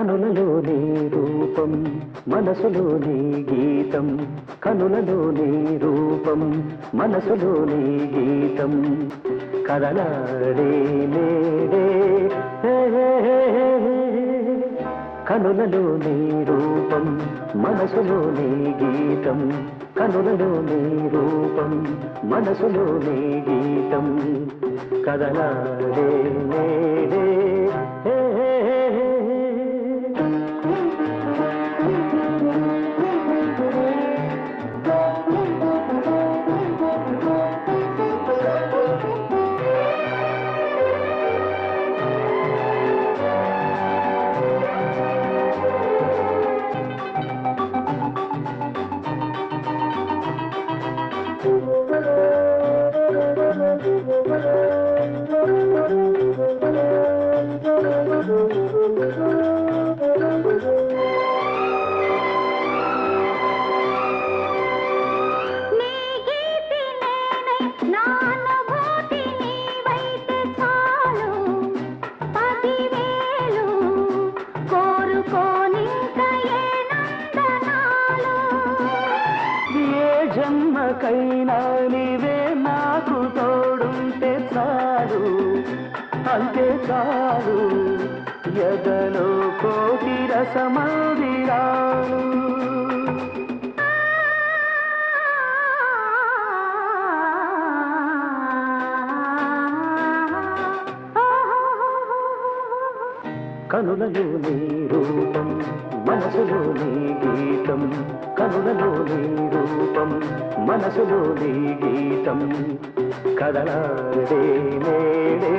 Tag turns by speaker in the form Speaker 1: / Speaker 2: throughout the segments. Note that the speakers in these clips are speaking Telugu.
Speaker 1: కనులలో నీ రూపం మనసులో నీ గీతం కనులలో నీ రూపం మనసులో నీ గీతం కదలాడే నేడే కనులలో నీ రూపం మనసులో నీ గీతం కనులలో నీ రూపం మనసులో నీ గీతం కదలాడే నేడే జన్మకైనా నీవే నాకు తోడుంటే చాలు అంతే చాలు ఎదలో కోటి రసమదిరాలు కనులలో నీ రూపం మనసులో నీ గీతం కనులలో నీ రూపం మనసులో నీ గీతం కదలాడే నేడే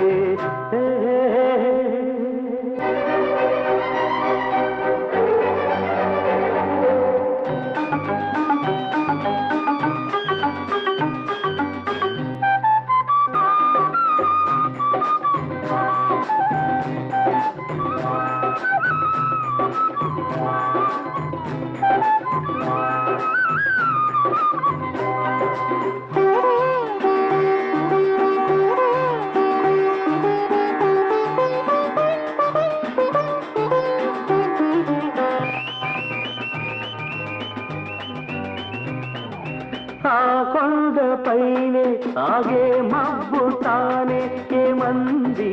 Speaker 1: ఆ కొండపైనే ఆగే మబ్బు తానే ఏమంది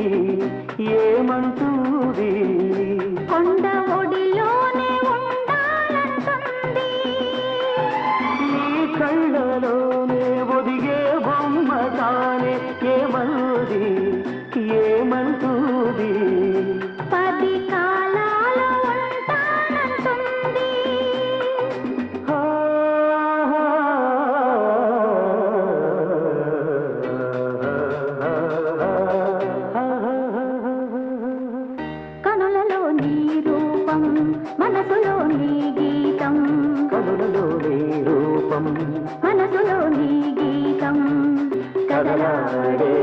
Speaker 1: ఏమంటుంది
Speaker 2: కొండ ఒడిలోనే ఉండాలంటుంది
Speaker 1: ఈ కళ్ళలోనే ఒదిగే బొమ్మ తానే ఏమంది ఏమంటుంది
Speaker 2: 10 కాలాలు ఉంటానంటుంది కనులలో నీ రూపం మనసులో నీ గీతం
Speaker 1: కనులలో నీ రూపం
Speaker 2: మనసులో నీ గీతం
Speaker 1: కదలాడే